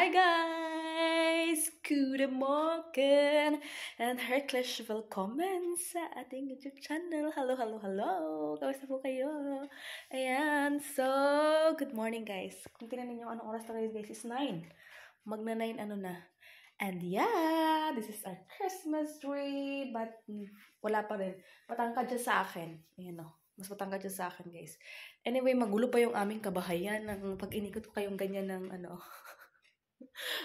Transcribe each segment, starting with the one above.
Hi guys! Good morning! And herzlich willkommen sa ating YouTube channel. Hello, hello, hello! Kamusta po kayo? Ayan, so, good morning guys. Kung tinanin nyo anong oras na kayo guys is 9. Magna 9 ano na. And yeah, this is our Christmas tree. But wala pa rin. Matangkad siya sa akin. Ayan o. Mas matangkad siya sa akin guys. Anyway, magulo pa yung aming kabahayan. Pag inikot ko kayong ganyan ng ano.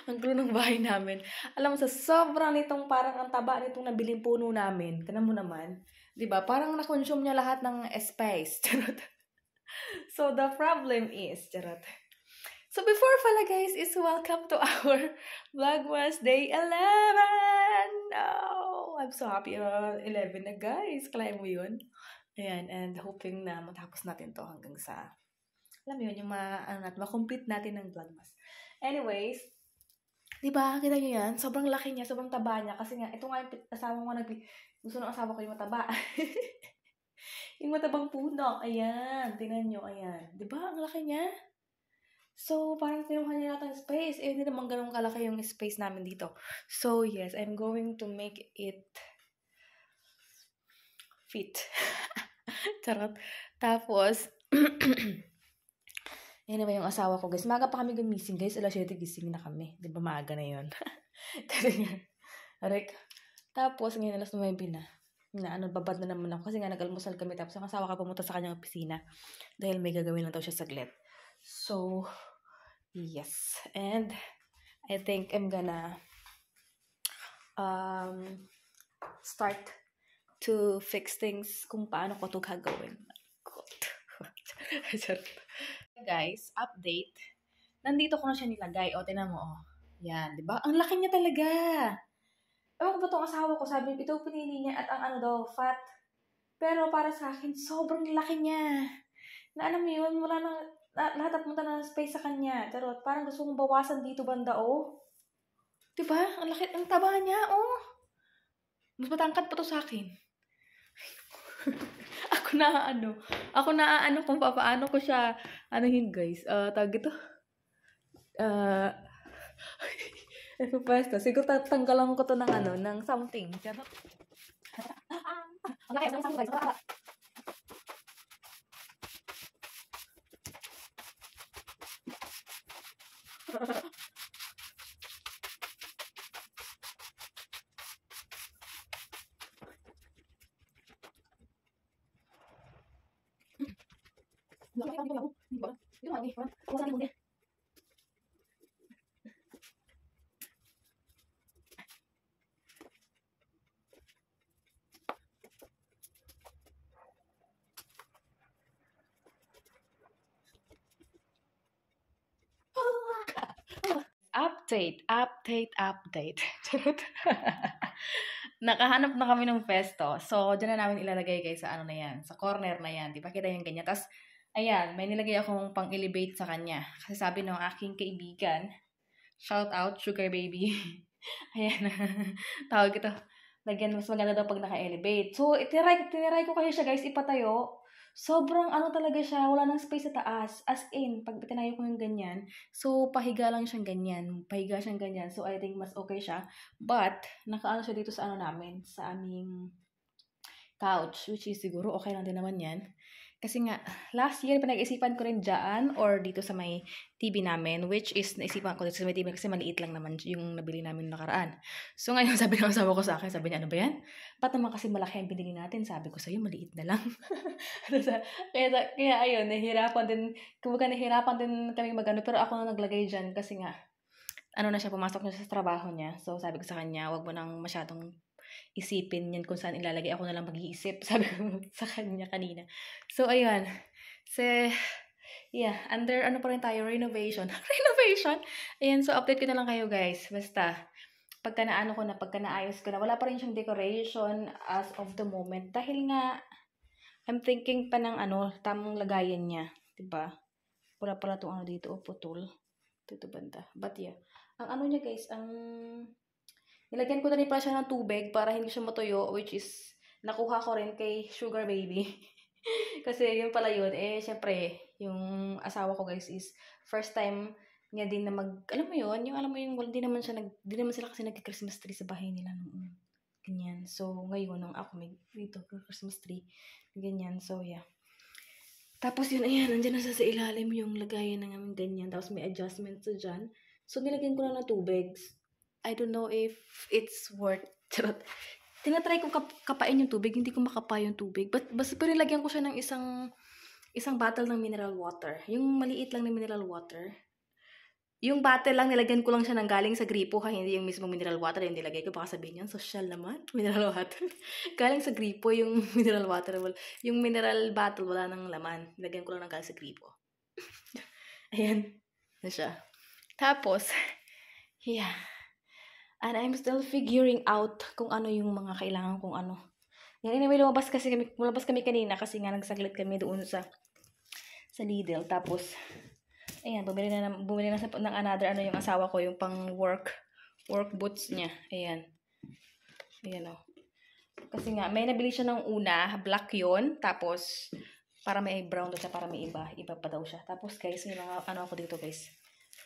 Ang gulo ng bahay namin. Alam mo, sa sobrang nitong parang ang taba nitong nabiling puno namin. Kana mo naman. Diba? Parang na-consume niya lahat ng space. Charot. So, the problem is, charot. So, before pala guys, is welcome to our Vlogmas Day 11! Oh, I'm so happy. 11 na guys. Kalahin mo yun. Ayan, and hoping na matapos natin to hanggang sa, alam mo yun, yung ma-complete natin ng Vlogmas. Anyways, diba, kita nyo yan? Sobrang laki niya, sobrang taba niya. Kasi nga, ito nga yung asawa mo, gusto ng asawa ko yung mataba. Yung matabang puno. Ayan, tingnan nyo, ayan. Diba, ang laki niya? So, parang kinuha niya natin space. Eh, hindi naman ganun kalaki yung space namin dito. So, yes, I'm going to make it fit. Charot. Tapos, yan naman yung asawa ko, guys. Maga pa kami gumising, guys. Alas 7 gising na kami. Di ba maaga na yun? Kasi nga, arik. Tapos, ngayon alas 9 na. Babad na naman ako. Kasi nga, nag-almusal kami. Tapos, ang asawa ka pumunta sa kanyang opisina. Dahil may gagawin lang daw siya saglit. So, yes. And, I think I'm gonna start to fix things kung paano ko ito gagawin. Guys, update. Nandito ko na siya nilagay. O, tinan mo, o. Yan, di ba? Ang laki niya talaga. Ewan ko ba itong asawa ko, sabi, ito pinili niya at ang ano daw, fat. Pero para sa akin, sobrang laki niya. Na alam mo yun, wala nang, lahat at punta na space sa kanya. Pero parang gusto kong bawasan dito banda, o. Di ba? Ang laki, ang taba niya, o. Mas matangkad pa to sa akin. Ako na kung paano ko siya, yun guys, tawag ito, pwesto, siguro tatanggalan ko to ng something, charot. Okay, ng something guys, Update. Nakahanap na kami ng pesto. So, dyan na namin ilalagay guys sa ano na yan. Sa corner na yan. Di ba kita yung ganyan? Tapos, ayan, may nilagay akong pang-elevate sa kanya. Kasi sabi ng aking kaibigan, shout out, sugar baby. Ayan, tawag ito. Lagyan, mas maganda daw pag naka-elevate. So, tiniray ko kayo siya guys, ipatayo. Sobrang talaga siya, wala nang space sa taas. As in, pag tinayo ko yung ganyan, so pahiga lang siyang ganyan. So I think mas okay siya. But, nakaano siya dito sa namin, sa aming couch, which is siguro okay lang din naman yan. Kasi nga, last year, pinag-isipan ko rin dyan or dito sa may TV namin, which is naisipan ko dito sa may TV kasi maliit lang naman yung nabili namin nakaraan. So ngayon, sabi ng asawa ko sa akin, sabi niya, ano ba yan? Ba't naman kasi malaki ang binili natin? Sabi ko sa'yo, maliit na lang. kaya ayun, nahihirapan din kami magano, pero ako na naglagay dyan kasi nga, na siya, pumasok na sa trabaho niya. So sabi ko sa kanya, wag mo nang masyadong isipin yan kung saan ilalagay, ako na lang mag-iisip, sabi ko sa kanya kanina. So, ayun. So, yeah, under pa rin tayo, renovation. Ayan, so update ko na lang kayo guys. Basta, pagka naayos ko na, wala pa rin siyang decoration as of the moment. Dahil nga, I'm thinking pa ng tamang lagayan niya. Diba? Wala pala itong dito, putol. Dito banda. But yeah, ang niya guys, nilagyan ko na rin pala siya ng tubig para hindi siya matuyo, which is, nakuha ko rin kay Sugar Baby. Kasi yun pala yun, syempre, yung asawa ko guys is, first time Niya din na alam mo yun, yung alam mo yung, di naman sila kasi nag-Christmas tree sa bahay nila noon. Ganyan. So, ngayon, nung ako may dito, Christmas tree. Ganyan. So, yeah. Tapos yun, ayan, nandiyan na sa ilalim yung lagayan ng aming ganyan. Tapos may adjustments sa dyan. So, nilagyan ko lang ng tubig. I don't know if it's worth, charot. Tinatry ko kapain yung tubig, hindi ko makapa yung tubig. But, basta nilagyan ko siya ng isang bottle ng mineral water. Yung maliit lang na mineral water. Yung bottle lang, nilagyan ko lang siya ng galing sa gripo, hindi yung mismo mineral water yung nilagay ko. Baka sabihin yan, social naman, mineral water. Galing sa gripo yung mineral water. Yung mineral bottle, wala nang laman. Nilagyan ko lang ng galing sa gripo. Ayan, na siya. Tapos, yeah. And I'm still figuring out kung ano yung mga kailangan kong ano. Yan, anyway, lumabas kami kanina kasi nga nagsaglit kami doon sa Lidl. Tapos, ayan, bumili na ng another yung asawa ko, yung pang work boots niya. Ayan. Ayan o. Kasi nga, may nabili siya ng una, black yun. Tapos, para may brown doon siya, para may iba pa daw siya. Tapos guys, yung mga, ako dito guys.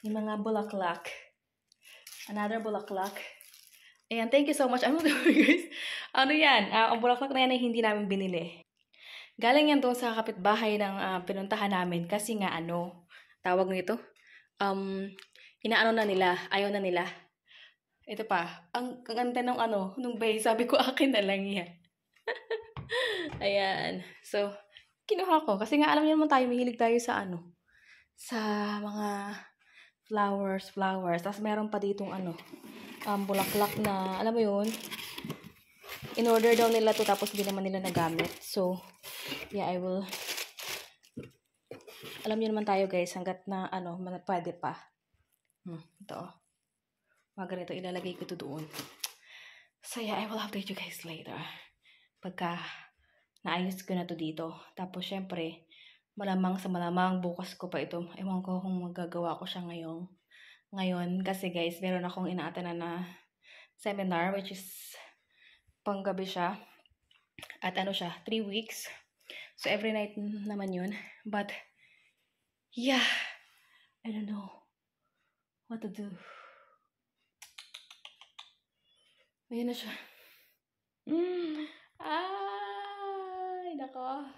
Yung mga bulaklak. Another bulaklak. Ayan, thank you so much. Ano guys? Ano yan? Ang bulaklak na yan ay hindi namin binili. Galing yan doon sa kapitbahay ng pinuntahan namin. Kasi nga tawag nito, inaano na nila, ayaw na nila. Ito pa, ang kaganda ng nung bay, sabi ko akin na lang yan. Ayan, so, kinuha ko. Kasi nga alam niyo naman tayo, mahilig tayo sa sa mga flowers. Tapos meron pa ditong bulaklak na, alam mo yun, in order daw nila to tapos di naman nila nagamit. So, yeah, I will, alam niyo naman tayo guys, hanggat na pwede pa. Ito. Mga ganito, ilalagay ko ito doon. So yeah, I will update you guys later. Pagka naayos ko na to dito. Tapos syempre, malamang bukas ko pa ito. Ewan ko kung magagawa ko siya ngayon. Kasi guys, meron akong inaatanan na seminar, which is panggabi siya. At siya, 3 weeks. So every night naman yun. But, yeah, I don't know what to do. Ayan na siya. Ay, nako.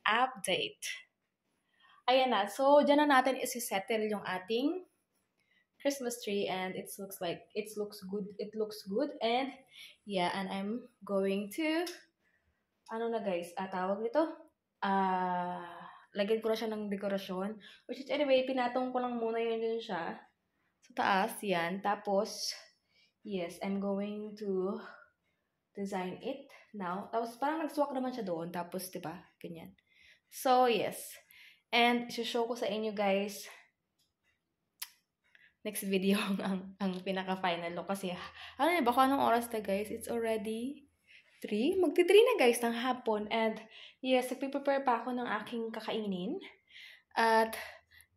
Update. Ayan na. So, dyan na natin isi-settle yung ating Christmas tree and it looks good and yeah, and I'm going to guys, tawag nito, lagyan ko na siya ng dekorasyon, which is anyway, pinatong ko lang muna yun siya sa taas, yan. Tapos, yes, I'm going to design it now. Tapos, parang nag-swak naman siya doon. Tapos, diba, ganyan. So, yes. And, show ko sa inyo, guys, next video ang pinaka-final look. Kasi, baka anong oras na, guys? It's already 3. Magti-3 na, guys, ng hapon. And, yes, nagpiprepare pa ako ng aking kakainin. At,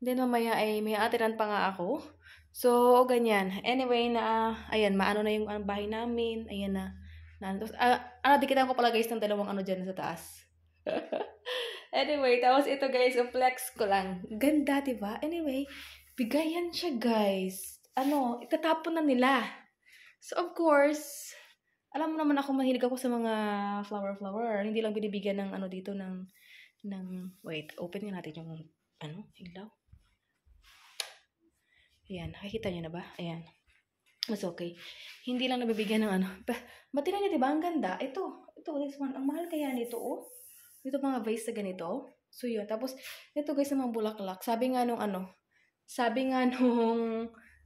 then mamaya ay may atiran pa nga ako. So, ganyan. Anyway, ayan, maano na yung bahay namin. Ayan na. Dikitan ko pala, guys, ng dalawang dyan sa taas. Anyway, tapos ito guys, yung flex ko lang. Ganda, diba? Anyway, bigayan siya guys. Ano, itatapon na nila. So, of course, alam mo naman ako, mahilig ako sa mga flower. Hindi lang binibigyan ng ano dito wait, open nga natin yung, ilaw. Ayan, nakikita nyo na ba? Ayan. Mas okay. Hindi lang nabibigyan ng ano. Matira niya, diba? Ang ganda. Ito, this one. Ang mahal kaya nito, oh. Ito mga vase na ganito. So, yun. Tapos, ito guys, ng mga bulaklak. Sabi nga nung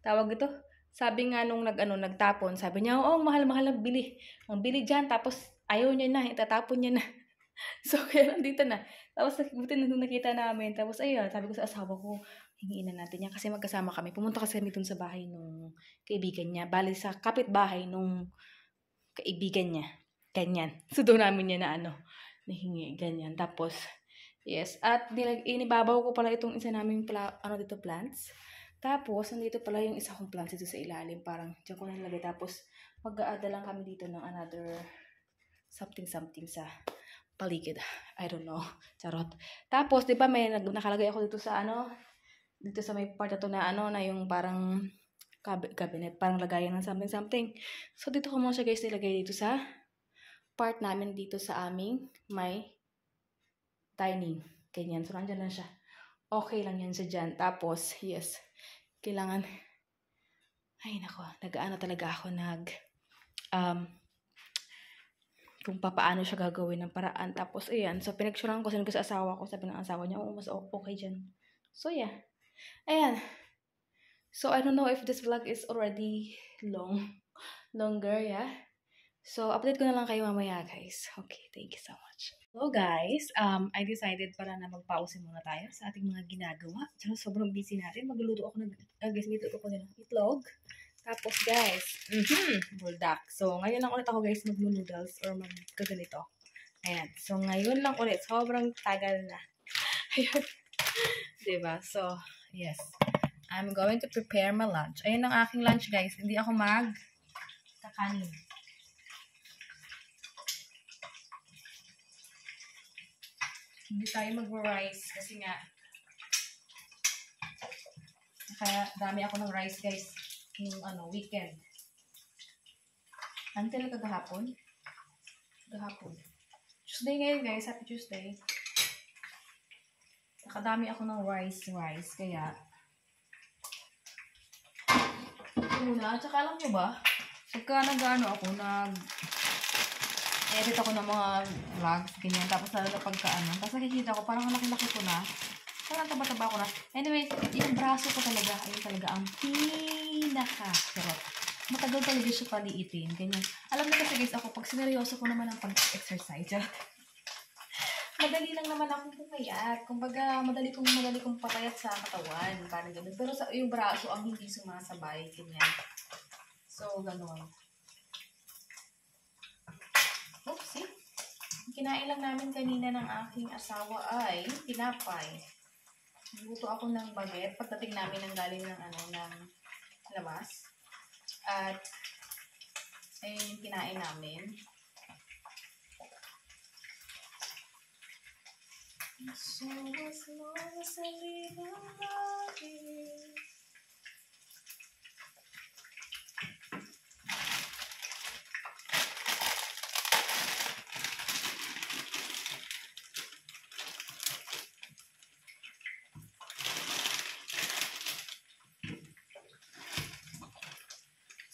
tawag ito, sabi nga nung nagtapon, sabi niya, oh, mahal-mahal ang bili. Ang bili dyan, tapos ayaw niya na, itatapon niya na. So, kaya nandito na. Tapos, buti na nung nakita namin. Tapos, ayun, sabi ko sa asawa ko, hingiin na natin yan kasi magkasama kami. Pumunta kasi kami dun sa bahay nung kaibigan niya. Bali sa kapitbahay nung kaibigan niya. Ganyan. So, doon namin niya na nahingi. Ganyan. Tapos, yes. At inibabaw ko pala itong isa namin plants. Tapos, nandito pala yung isa kong plants dito sa ilalim. Parang, dyan ko nalagay. Tapos, mag-a-add lang kami dito ng another something sa paligid. I don't know. Charot. Tapos, di ba may nakalagay ako dito sa dito sa may part na to na na yung parang cabinet, parang lagayan ng something. So, dito ko muna siya guys nilagay dito sa part namin dito sa aming may dining. Ganyan. So, nandyan lang siya. Okay lang yan siya dyan. Tapos, yes. Kailangan, ay nako, talaga ako kung paano siya gagawin ng paraan. Tapos, ayan. So, pinagsuran ko sa asawa ko. Sabi ng asawa niya, mas okay dyan. So, yeah. Ayan. So, I don't know if this vlog is already longer, yeah. So, update ko na lang kayo mamaya, guys. Okay, thank you so much. Hello, guys. I decided pala na magpause muna tayo sa ating mga ginagawa. Sobrang busy natin. Magluluto ako guys, niluluto ko ng itlog. Tapos, guys, buldak. So, ngayon lang ulit ako, guys, mag-noodles or magkaganito. Ayan. So, ngayon lang ulit. Sobrang tagal na. Ayun. Diba? So, yes. I'm going to prepare my lunch. Ayun ang aking lunch, guys. Hindi ako kakanin. Hindi tayo mag-rice kasi nga kaya dami ako ng rice, guys, yung weekend. Until kagahapon. Tuesday ngayon, guys. Happy Tuesday. Nakadami ako ng rice, kaya muna. Tsaka alam nyo ba, pagka edit ako ng mga vlogs, ganyan. Tapos lalo na tapos nakikita ko, parang laki-laki ko na. Parang taba-taba ko na. Anyway, yung braso ko talaga, ayun talaga ang pinaka-sarap. Matagal talaga siya paliitin. Ganyan. Alam niyo kasi guys, ako, pag sineryoso ko naman ang pag-exercise, madali lang naman akong pumayat. Kumbaga, madali kong papayat sa katawan. Parang ganun. Pero yung braso ang hindi sumasabay. Ganyan. So, ganun. Oopsie. Kinain lang namin kanina ng aking asawa ay tinapay. Luto ako ng baget. Pagdating namin ng galing ng labas. At, ayun yung kinain namin. So as long as I live, I'm loving.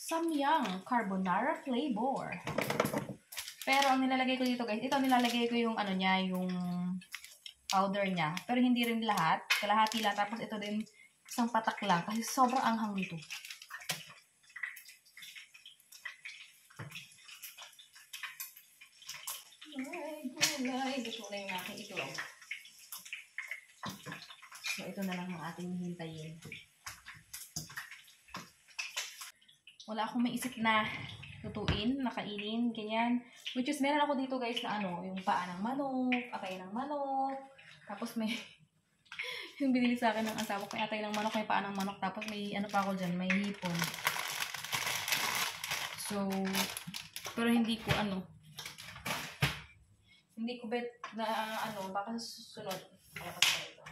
Samyang carbonara flavor. Pero ang nilalagay ko dito, guys, nilalagay ko yung yung powder niya. Pero hindi rin lahat. Kalahati lang. Tapos ito din isang patak lang. Kasi sobrang anghang nito. Ay, gusto na yung aking itlog. So, ito na lang ang ating hintayin. Wala akong maisip na lutuin, nakainin, ganyan. Which is, meron ako dito guys na yung paa ng manok, atay ng manok. Tapos may, yung binili sa akin ng asawa ko, may atay ng manok, may paa ng manok. Tapos may pa ako dyan, may hipon. So, pero hindi ko Hindi ko bet na ano, baka sa susunod. Malakas pa ito.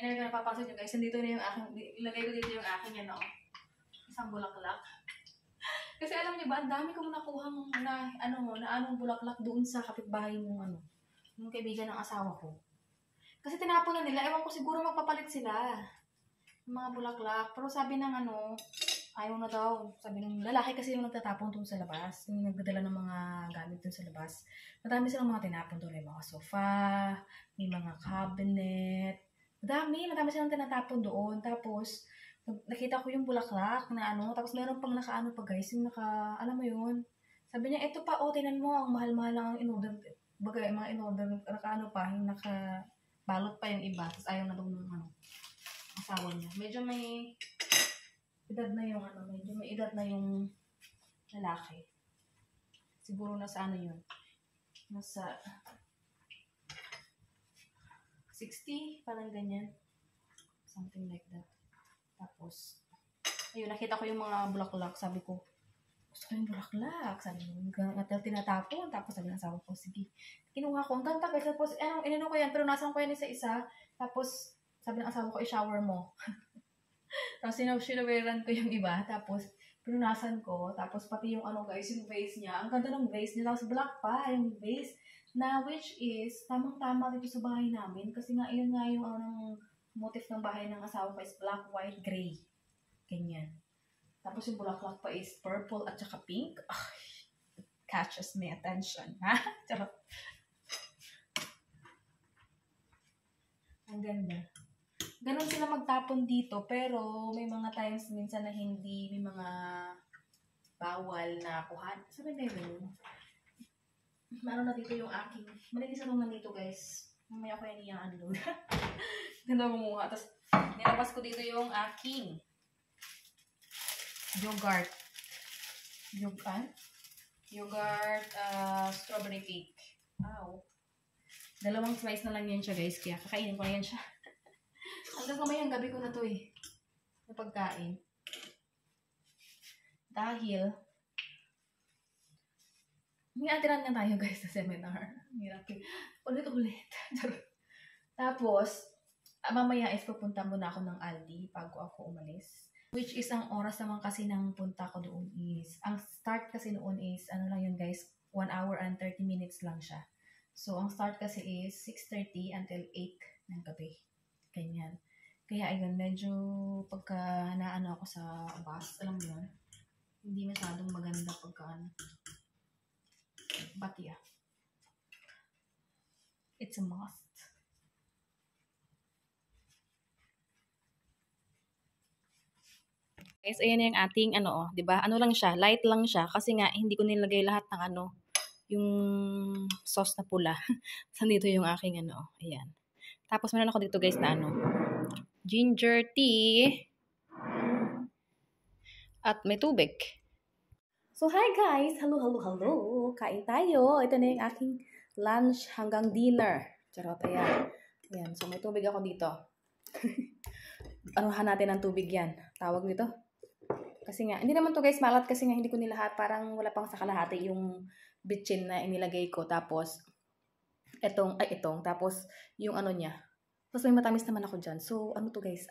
Anyway, kung napapansin nyo guys, nandito na yung aking, ilagay ko dito yung aking ano, isang bulaklak. Kasi alam niyo ba, ang dami kong nakuhang na anong bulaklak doon sa kapitbahay ng ano, yung kaibigan ng asawa ko. Kasi tinapon na nila, ewan ko siguro magpapalit sila ng mga bulaklak. Pero sabi ng ano, ayaw na daw. Sabi ng lalaki kasi yung nagtatapon doon sa labas, yung nagdadala ng mga gamit doon sa labas. Madami silang mga tinapon doon, may mga sofa, may mga cabinet. Madami silang tinatapon doon. Tapos, nakita ko yung bulaklak na ano, tapos meron pang nakaano pa guys, yung alam mo yun. Sabi niya, eto pa, oh, tinan mo, ang mahal-mahal lang ang in-order. Bagay, mga in-order, nakaano pa, yung nakabalot pa yung iba, tapos ayaw na daw ng ano, asawa niya. Medyo may edad na yung ano, medyo may edad na yung lalaki. Siguro nasa ano yun, nasa 60, parang ganyan. Something like that. Tapos, ayun, nakita ko yung mga bulaklak. Sabi ko, gusto ko yung bulaklak. Sabi ko, tinatapon. Tapos sabi ng asawa ko, sige. Kinuha ko. Ang ganda guys. Tapos, inano ko yan. Pero nasan ko yan isa-isa. Tapos, sabi ng asawa ko, i-shower mo. Tapos, sinaweran ko yung iba. Tapos, pinunasan ko. Tapos, pati yung ano guys, yung vase niya. Ang ganda ng vase niya. Tapos, black pa yung vase. Na which is, tamang-tama dito sa bahay namin. Kasi nga, yun nga yung motif ng bahay ng asawa ko is black, white, gray. Ganyan. Tapos yung bulaklak pa is purple at saka pink. Catches my attention. Ha? Charot. Ang ganda. Ganon sila magtapon dito, pero may mga times minsan na hindi, may mga bawal na kuhan. Sabi na yun. Ano na dito yung aking, malinis na nandito guys. Mamaya ko yan i-unload. Ganda mumuha. Tapos, nilabas ko dito yung aking yogurt. Yogurt, strawberry cake. Wow. 2 slice na lang yan siya guys. Kaya kakainin ko na yan siya. Hanggang kamayang gabi ko na to eh. Yung pagkain. Dahil, may atiran na tayo guys sa seminar. Hirap eh. Ulit-ulit. Tapos, mamaya is pupunta muna ako ng Aldi bago ako umalis. Which is ang oras naman kasi ng punta ko doon is, ang start kasi noon is, ano lang yun guys, 1 hour and 30 minutes lang siya. So, ang start kasi is 6:30 until 8 ng gabi. Ganyan. Kaya ayun, medyo pagka naano ako sa bus, alam mo yun, hindi masyadong maganda pagka ano. But yeah, it's a must. Guys, ayan yung ating ano, 'di ba? Ano lang siya, light lang siya kasi nga hindi ko nilagay lahat ng ano, yung sauce na pula. Sandito yung aking ano, ayan. Tapos meron ako dito guys na ano, ginger tea at may tubig. So, hi guys! Hello! Kain tayo! Ito na yung aking lunch hanggang dinner. Charot, ayan. Ayan, so may tubig ako dito. Anuhan natin ng tubig yan. Tawag nito. Kasi nga, hindi naman to guys malat kasi nga hindi ko nilahat. Parang wala pang sa kalahati yung bitchin na inilagay ko. Tapos, itong, tapos yung ano niya. Tapos may matamis naman ako dyan. So, ano to guys?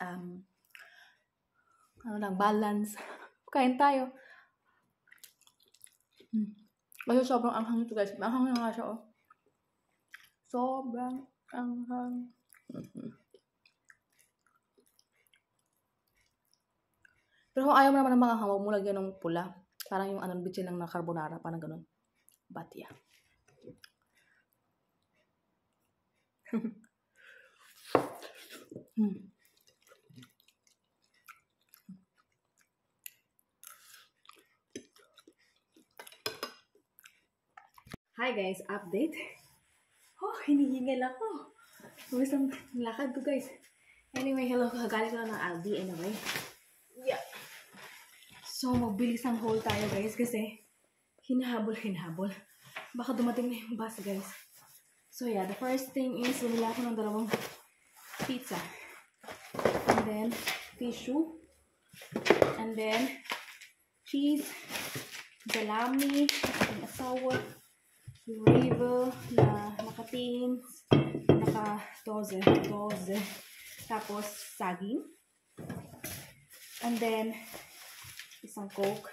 Balance. Kain tayo. Kasi sobrang anghang ito guys. Anghang na nga siya oh. Sobrang anghang. Pero kung ayaw mo naman ng mga hangog mo, lagyan ng pula. Parang yung bitchin lang na carbonara. Parang ganun. But yeah. Hi guys, update. Oh, hinihingal ako. Gusto ang lakad ko guys. Anyway, hello. Kagaling ko lang ng Aldi anyway. Yeah. So, magbilis ang haul tayo guys kasi hinahabol. Baka dumating na yung bus guys. So yeah, the first thing is bumili ako ng 2 pizza. And then, tissue. And then, cheese, salami, aking asawa, Rival na naka-tins, naka-12. Tapos, saging. And then, isang Coke,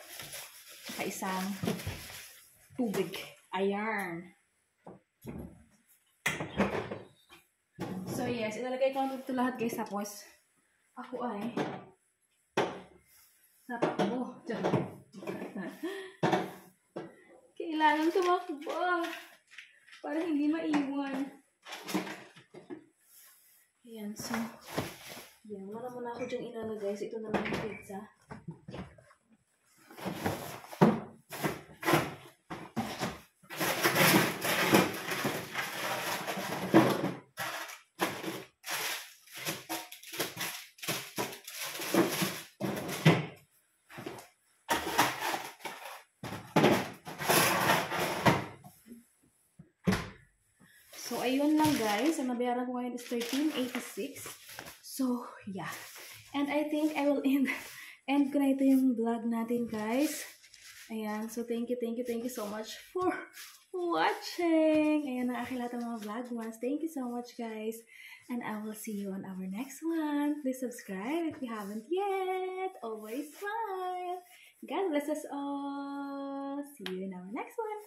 saka isang tubig. Ayan. So, yes, ilalagay ko ito lahat, guys. Tapos, ako ay natakbo. Kailangan tumakbo para hindi maiwan. Ayan, so, yan. Wala muna ako dyan ilalagay. So, ito na lang yung pizza. So, ayun lang guys. Ang nabayaran ko ngayon is $13.86. So, yeah. And I think I will end ko na ito yung vlog natin guys. Ayan. So, thank you so much for watching. Ayan ang aking lahat ng mga vlogmas. Thank you so much guys. And I will see you on our next one. Please subscribe if you haven't yet. Always smile. God bless us all. See you in our next one.